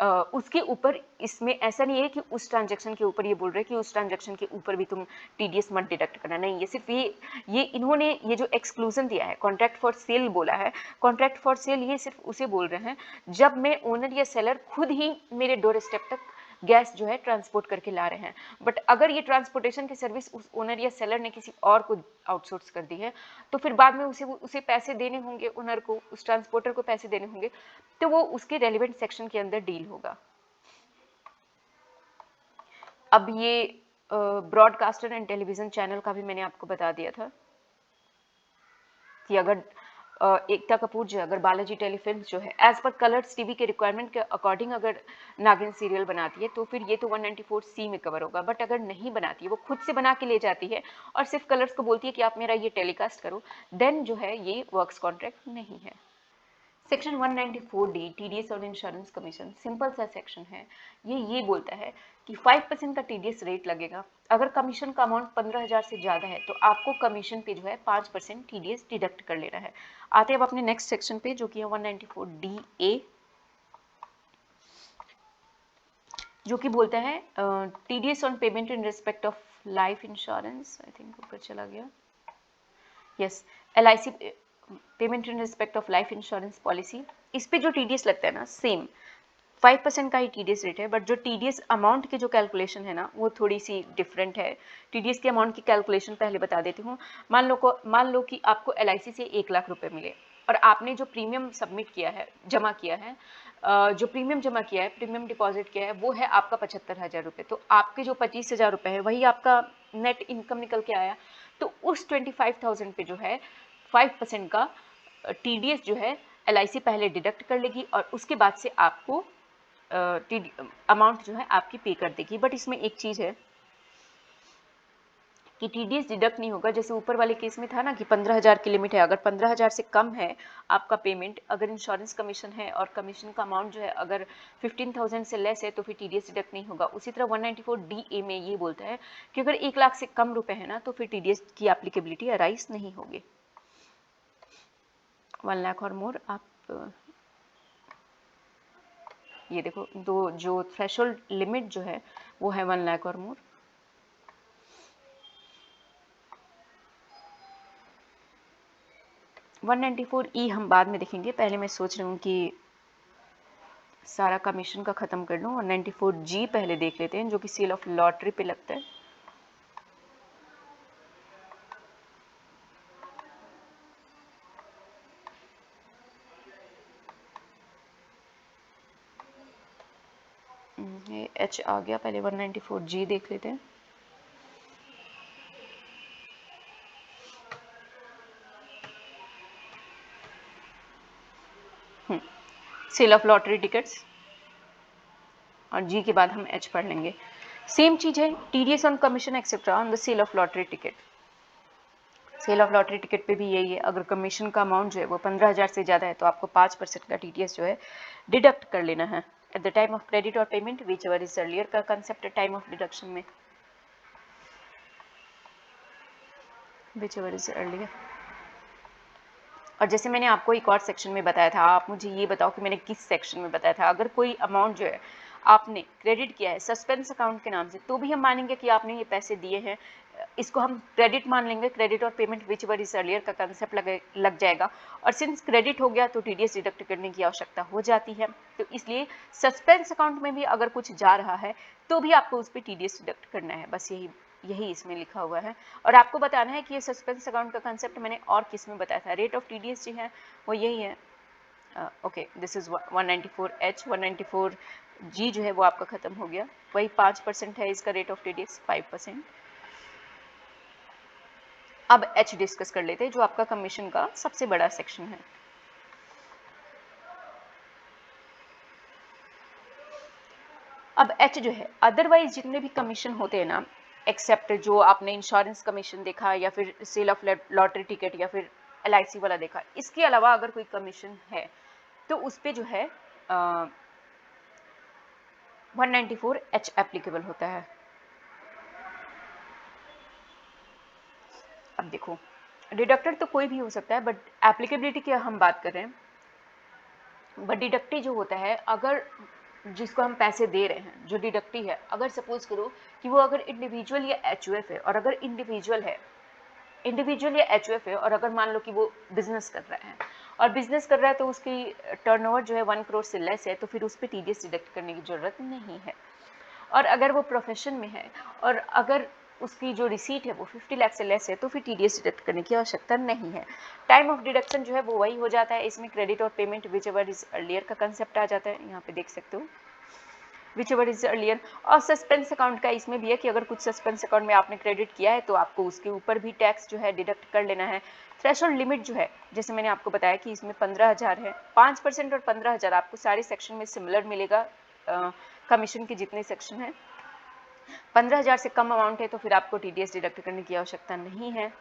Speaker 2: उसके ऊपर। इसमें ऐसा नहीं है कि उस ट्रांजैक्शन के ऊपर ये बोल रहे हैं कि उस ट्रांजैक्शन के ऊपर भी तुम TDS मत डिडक्ट करना, नहीं, ये सिर्फ ये इन्होंने ये जो एक्सक्लूजन दिया है, कॉन्ट्रैक्ट फॉर सेल बोला है, कॉन्ट्रैक्ट फॉर सेल ये सिर्फ उसे बोल रहे हैं जब मैं ओनर या सेलर खुद ही मेरे डोर स्टेप तक गैस जो है ट्रांसपोर्ट करके ला रहे हैं। बट अगर ये ट्रांसपोर्टेशन की सर्विस उस ओनर या सेलर ने किसी और को आउटसोर्स कर दी है तो फिर बाद में उसे पैसे देने होंगे, ओनर को, उस ट्रांसपोर्टर को पैसे देने होंगे, तो वो उसके रेलिवेंट सेक्शन के अंदर डील होगा। अब ये ब्रॉडकास्टर एंड टेलीविजन चैनल का भी मैंने आपको बता दिया था कि अगर एकता कपूर जो अगर बालाजी टेलीफिल्म जो है एज पर कलर्स टीवी के रिक्वायरमेंट के अकॉर्डिंग अगर नागिन सीरियल बनाती है तो फिर ये तो 194C में कवर होगा, बट अगर नहीं बनाती है, वो खुद से बना के ले जाती है और सिर्फ कलर्स को बोलती है कि आप मेरा ये टेलीकास्ट करो, देन जो है ये वर्क्स कॉन्ट्रैक्ट नहीं है। सेक्शन 194D TDS और इंश्योरेंस कमीशन सिंपल सा सेक्शन है, ये बोलता है कि 5% का TDS रेट लगेगा, अगर कमीशन का अमाउंट 15,000 से ज़्यादा है तो आपको कमीशन पे जो है 5% TDS डिडक्ट कर लेना है। आते हैं अब अपने नेक्स्ट सेक्शन पे जो कि है 194DA, जो कि बोलता है TDS on payment in respect of life insurance, I think ऊपर चला गया, yes, LIC payment in respect of life insurance policy, इस पे जो TDS लगता है ना सेम 5% का ही TDS रेट है, बट जो TDS अमाउंट की जो कैलकुलेशन है ना वो थोड़ी सी डिफरेंट है। TDS के अमाउंट की कैलकुलेशन पहले बता देती हूँ। मान लो कि आपको LIC से 1 लाख रुपए मिले और आपने जो प्रीमियम सबमिट किया है, जमा किया है, जो प्रीमियम जमा किया है, प्रीमियम डिपॉजिट किया है, वो है आपका 75,000 रुपये, तो आपके जो 25,000 रुपये है वही आपका नेट इनकम निकल के आया, तो उस 25,000 पे जो है 5% का TDS जो है
Speaker 1: LIC पहले डिडक्ट कर लेगी और उसके बाद से आपको अमाउंट जो है आपकी पे कर देगी। बट इसमें एक चीज़ है कि TDS डिडक्ट नहीं होगा। जैसे ऊपर वाले केस में था ना कि 15,000 की लिमिट है, अगर 15,000 से कम है आपका पेमेंट, अगर इंश्योरेंस कमीशन है और कमीशन का अमाउंट जो है अगर 15,000 से लेस है तो फिर TDS डिडक्ट नहीं होगा। उसी तरह 194DA में ये बोलता है कि अगर 1 लाख से कम रुपए है ना तो फिर TDS की एप्लीकेबिलिटी अराइज नहीं होगी। 1 लाख और मोर आप ये देखो, दो जो थ्रेशोल्ड लिमिट जो है वो है 1 लाख और मोर। $194E हम बाद में देखेंगे, पहले मैं सोच रही हूँ कि सारा कमीशन का ख़त्म कर लूँ। 194G पहले देख लेते हैं जो कि सेल ऑफ लॉटरी पे लगता है। ये H आ गया, पहले 194G देख लेते हैं। सेल ऑफ लॉटरी टिकट्स और G के बाद हम H पढ़ लेंगे। सेम चीज़ है, TDS on commission etcetera on the sale of lottery ticket. Sale of lottery ticket पे भी यही है, अगर कमीशन का अमाउंट जो है वो 15,000 से ज़्यादा है तो आपको 5% का TDS जो है डिडक्ट कर लेना है at the time of credit और payment, whichever is earlier का कंसेप्ट है टाइम ऑफ डिडक्शन में, विच एवर इज अर्लियर। और जैसे मैंने आपको एक और सेक्शन में बताया था, आप मुझे ये बताओ कि मैंने किस सेक्शन में बताया था। अगर कोई अमाउंट जो है आपने क्रेडिट किया है सस्पेंस अकाउंट के नाम से तो भी हम मानेंगे कि आपने ये पैसे दिए हैं, इसको हम क्रेडिट मान लेंगे। क्रेडिट और payment whichever is earlier का कंसेप्ट लग जाएगा। और सिंस क्रेडिट हो गया तो TDS डिडक्ट करने की आवश्यकता हो जाती है। तो इसलिए सस्पेंस अकाउंट में भी अगर कुछ जा रहा है तो भी आपको उस पर TDS डिडक्ट करना है, बस यही इसमें लिखा हुआ है। और आपको बताना है कि ये सस्पेंस अकाउंट का कंसेप्ट मैंने और किस में बताया था। रेट ऑफ TDS जो है वो यही है। Okay, this is 194H। 194G जो है वो आपका खत्म हो गया, वही 5% है इसका रेट ऑफ TDS, 5%। अब H डिस्कस कर लेते हैं जो आपका कमीशन का सबसे बड़ा सेक्शन है। अब H जो है, अदरवाइज जितने भी कमीशन होते हैं ना, एक्सेप्ट जो आपने इंश्योरेंस कमीशन देखा या फिर सेल ऑफ लॉटरी टिकट या फिर LIC वाला देखा, इसके अलावा अगर कोई कमीशन है तो उस पे जो है 194H एप्लीकेबल होता है। अब देखो, डिडक्टर तो कोई भी हो सकता है, बट एप्लीकेबिलिटी की हम बात कर रहे हैं। बट डिडक्टी जो होता है, अगर जिसको हम पैसे दे रहे हैं, जो डिडक्टी है, अगर सपोज करो कि वो अगर इंडिविजुअल या HUF है, और अगर इंडिविजुअल या HUF है और अगर मान लो कि वो बिजनेस कर रहा है और बिजनेस कर रहा है तो उसकी टर्नओवर जो है 1 करोड़ से लेस है तो फिर उस पर TDS डिडक्ट करने की जरूरत नहीं है। और अगर वो प्रोफेशन में है और अगर उसकी जो रिसीट है वो 50 लाख से लेस है तो फिर TDS डिडक्ट करने की आवश्यकता नहीं है। टाइम ऑफ डिडक्शन जो है वो वही हो जाता है, इसमें क्रेडिट और payment whichever is earlier का कंसेप्ट आ जाता है, यहाँ पे देख सकते हो विच एवर इज अर्लियर। और सस्पेंस अकाउंट का इसमें भी है कि अगर कुछ सस्पेंस अकाउंट में आपने क्रेडिट किया है तो आपको उसके ऊपर भी टैक्स जो है डिडक्ट कर लेना है। थ्रेशोल्ड लिमिट जो है, जैसे मैंने आपको बताया कि इसमें 15,000 है, 5% और 15,000 आपको सारे सेक्शन में सिमिलर मिलेगा। कमीशन के जितने सेक्शन हैं, 15,000 से कम अमाउंट है तो फिर आपको TDS डिडक्ट करने की आवश्यकता नहीं है।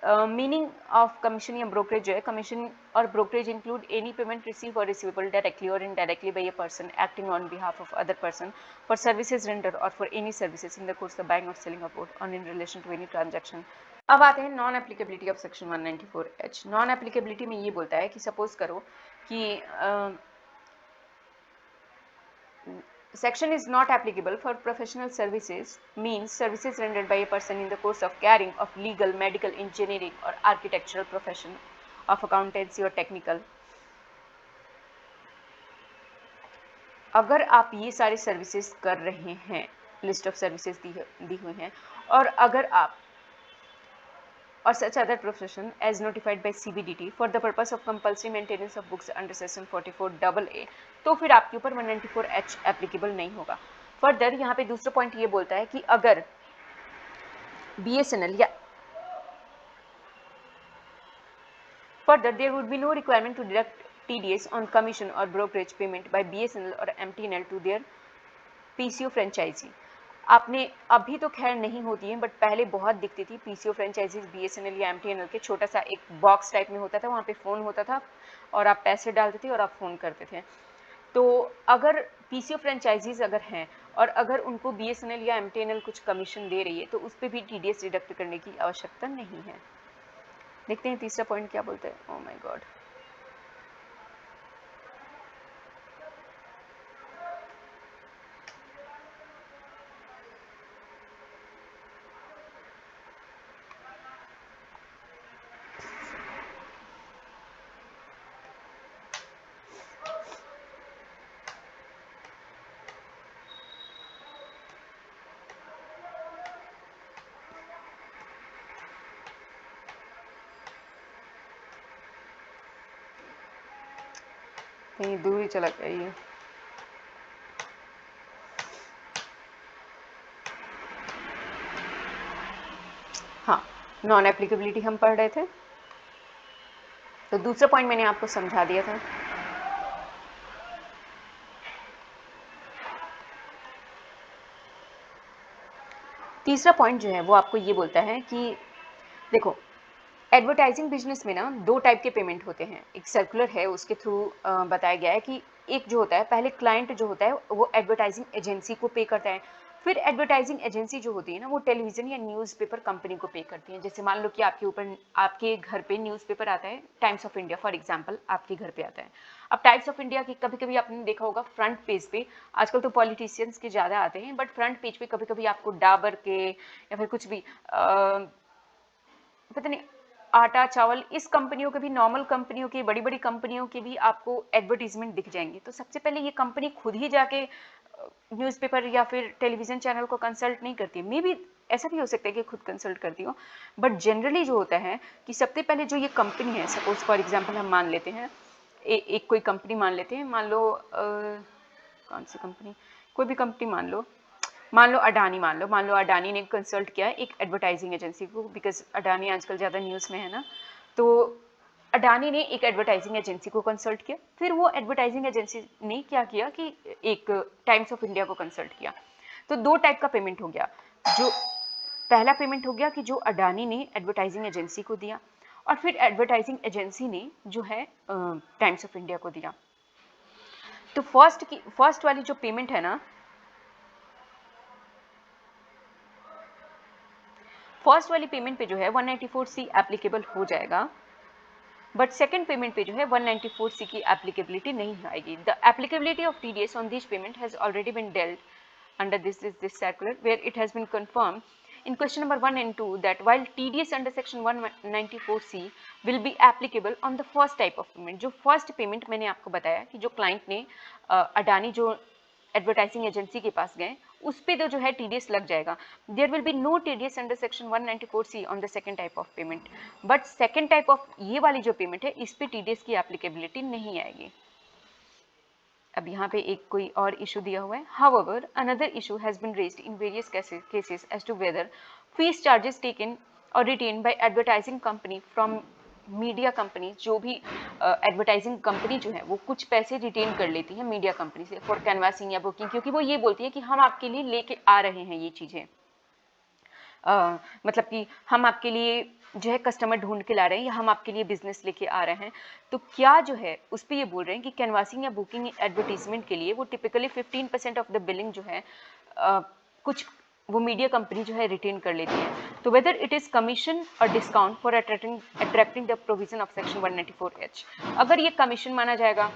Speaker 1: मीनिंग ऑफ कमीशन या ब्रोकरेज जो है, कमीशन और brokerage include any payment receive और रिसीवेबल डायरेक्टली और indirectly by a person acting on behalf of other person for services render और for any services in the course of buying और selling of good on in relation to any transaction. अब आते हैं non applicability of section 194H। Non applicability में ये बोलता है कि सपोज करो कि section is not applicable for professional services means services rendered by a person in the course of carrying of legal, medical, engineering or architectural profession of accountancy or technical। अगर आप ये सारे सर्विसेज कर रहे हैं, list of services दी हुई हैं, और अगर आप or such other profession as notified by CBDT for the purpose of compulsory maintenance of books under section 44AA, तो फिर आपके ऊपर 194H एप्लीकेबल नहीं होगा। फर्दर यहाँ पे दूसरा पॉइंट ये बोलता है कि अगर BSNL या
Speaker 2: Further, there would be no requirement to deduct TDS on commission or brokerage payment by BSNL or MTNL to their PCO franchisee. आपने अभी तो खैर नहीं होती है, बट पहले बहुत दिखती थी पीसीओ फ्रेंचाइजीज बीएसएनएल या एमटीएनएल के, छोटा सा एक बॉक्स टाइप में होता था, वहाँ पे फ़ोन होता था और आप पैसे डालते थे और आप फ़ोन करते थे। तो अगर पीसीओ फ्रेंचाइजीज अगर हैं और अगर उनको बीएसएनएल या एमटीएनएल कुछ कमीशन दे रही है तो उस पर भी टीडीएस डिडक्ट करने की आवश्यकता नहीं है। देखते हैं तीसरा पॉइंट क्या बोलते हैं। ओह माय गॉड, कहीं दूर ही चला गया ये। हाँ, नॉन एप्लीकेबिलिटी हम पढ़ रहे थे, तो दूसरा पॉइंट मैंने आपको समझा दिया था। तीसरा पॉइंट जो है वो आपको ये बोलता है कि देखो, एडवर्टाइजिंग बिजनेस में ना दो टाइप के पेमेंट होते हैं। एक सर्कुलर है, उसके थ्रू बताया गया है कि एक जो होता है, पहले क्लाइंट जो होता है वो एडवर्टाइजिंग एजेंसी को पे करता है, फिर एडवर्टाइजिंग एजेंसी जो होती है ना वो टेलीविजन या न्यूज़पेपर कंपनी को पे करती है। जैसे मान लो कि आपके घर पे न्यूज़पेपर आता है, times of India for example आपके घर पे आता है। अब टाइम्स ऑफ इंडिया की कभी कभी आपने देखा होगा फ्रंट पेज पे, आजकल तो पॉलिटिशियंस के ज़्यादा आते हैं, बट फ्रंट पेज पे कभी कभी आपको डाबर के या फिर कुछ भी पता नहीं आटा चावल, इस कंपनियों के भी, नॉर्मल कंपनियों के, बड़ी बड़ी कंपनियों के भी आपको एडवर्टीजमेंट दिख जाएंगे। तो सबसे पहले ये कंपनी खुद ही जाके न्यूज़पेपर या फिर टेलीविजन चैनल को कंसल्ट नहीं करती। मे बी ऐसा भी हो सकता है कि खुद कंसल्ट करती हो, बट जनरली जो होता है कि सबसे पहले जो ये कंपनी है, सपोज फॉर एग्जांपल हम मान लेते हैं एक कोई कंपनी मान लेते हैं, मान लो कौन सी कंपनी, कोई भी कंपनी मान लो अडानी ने कंसल्ट किया एक एडवर्टाइजिंग एजेंसी को, बिकॉज अडानी आजकल ज़्यादा न्यूज़ में है ना। तो अडानी ने एक एडवर्टाइजिंग एजेंसी को कंसल्ट किया, फिर वो एडवर्टाइजिंग एजेंसी ने क्या किया कि एक टाइम्स ऑफ इंडिया को कंसल्ट किया। तो दो टाइप का पेमेंट हो गया। जो पहला पेमेंट हो गया कि जो अडानी ने एडवर्टाइजिंग एजेंसी को दिया, और फिर एडवर्टाइजिंग एजेंसी ने जो है टाइम्स ऑफ इंडिया को दिया। तो फर्स्ट वाली जो पेमेंट है ना, फर्स्ट वाली पेमेंट पे जो है 194C एप्लीकेबल हो जाएगा, बट सेकंड पेमेंट पे जो है 194C की एप्लीकेबिलिटी नहीं आएगी। The applicability of TDS on this payment has already been dealt under this circular, where it has been confirmed in question number 1 and 2 that while TDS under section 194C will be applicable on the first type of payment, जो first payment मैंने आपको बताया कि जो client ने अडानी जो advertising agency के पास गए उस पे तो जो है TDS लग जाएगा। There will be no TDS under section 194C on the second type of payment, but second type of ये वाली जो पेमेंट है इस पे TDS की एप्लीकेबिलिटी नहीं आएगी। अब यहाँ पे एक कोई और इशू दिया हुआ है। However, another issue has been raised in various cases as to whether fees charges taken or retained by advertising company from media company, जो भी एडवर्टाइजिंग कंपनी जो है वो कुछ पैसे रिटेन कर लेती है मीडिया कंपनी से फॉर कैनवासिंग या बुकिंग, क्योंकि वो ये बोलती है कि हम आपके लिए लेके आ रहे हैं ये चीज़ें, मतलब कि हम आपके लिए जो है कस्टमर ढूंढ के ला रहे हैं या हम आपके लिए बिजनेस लेके आ रहे हैं। तो क्या जो है उस पर ये बोल रहे हैं कि कैनवासिंग या बुकिंग एडवर्टीजमेंट के लिए वो टिपिकली 15% ऑफ द बिलिंग जो है कुछ वो मीडिया कंपनी जो है रिटेन कर लेती है। तो वेदर इट इज़ कमीशन और discount for attracting the provision of section 194H, अगर ये कमीशन माना जाएगा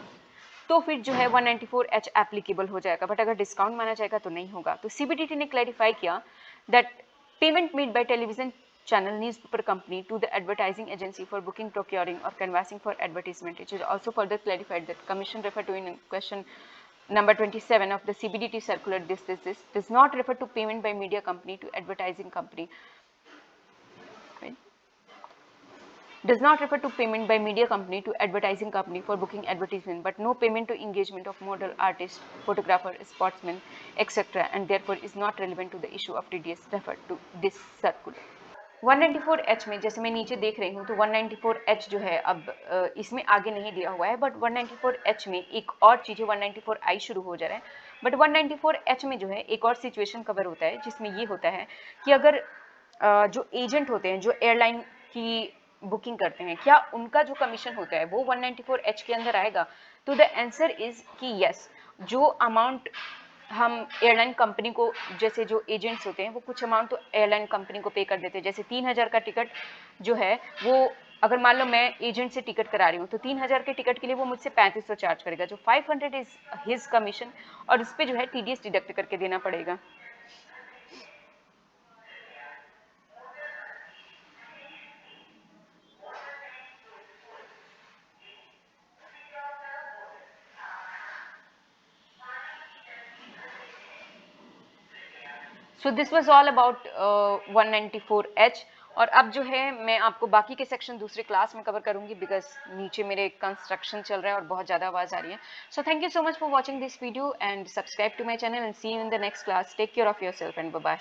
Speaker 2: तो फिर जो है 194H एप्लीकेबल हो जाएगा, बट अगर डिस्काउंट माना जाएगा तो नहीं होगा। तो CBDT ने क्लैरिफाई किया that payment made by television channel newspaper company to the advertising agency for booking, procuring or canvassing for advertisement. It is also further clarified that commission referred to in question number 27 of the CBDT circular this does not refer to payment by media company to advertising company. Does not refer to payment by media company to advertising company for booking advertisement, but no payment to engagement of model, artist, photographer, sportsman, etc., and therefore is not relevant to the issue of TDS referred to this circular. 194H में जैसे मैं नीचे देख रही हूँ तो 194H जो है अब इसमें आगे नहीं दिया हुआ है, बट 194H में एक और चीज़ है, 194I शुरू हो जा रहा है, बट 194H में जो है एक और सिचुएशन कवर होता है जिसमें ये होता है कि अगर जो एजेंट होते हैं जो एयरलाइन की बुकिंग करते हैं, क्या उनका जो कमीशन होता है वो 194H के अंदर आएगा? तो द आंसर इज कि यस। जो अमाउंट हम एयरलाइन कंपनी को, जैसे जो एजेंट्स होते हैं वो कुछ अमाउंट तो एयरलाइन कंपनी को पे कर देते हैं, जैसे 3000 का टिकट जो है वो, अगर मान लो मैं एजेंट से टिकट करा रही हूँ तो 3000 के टिकट के लिए वो मुझसे 3500 चार्ज करेगा, जो 500 इज हिज कमीशन, और उस पर जो है TDS डिडक्ट करके देना पड़ेगा। So this was all about 194H। और अब जो है मैं आपको बाकी के सेक्शन दूसरे क्लास में कवर करूंगी, बिकॉज नीचे मेरे कंस्ट्रक्शन चल रहा है और बहुत ज़्यादा आवाज़ आ रही है। So thank you so much for watching this video and subscribe to my channel and see you in the next class. Take care of yourself and bye bye.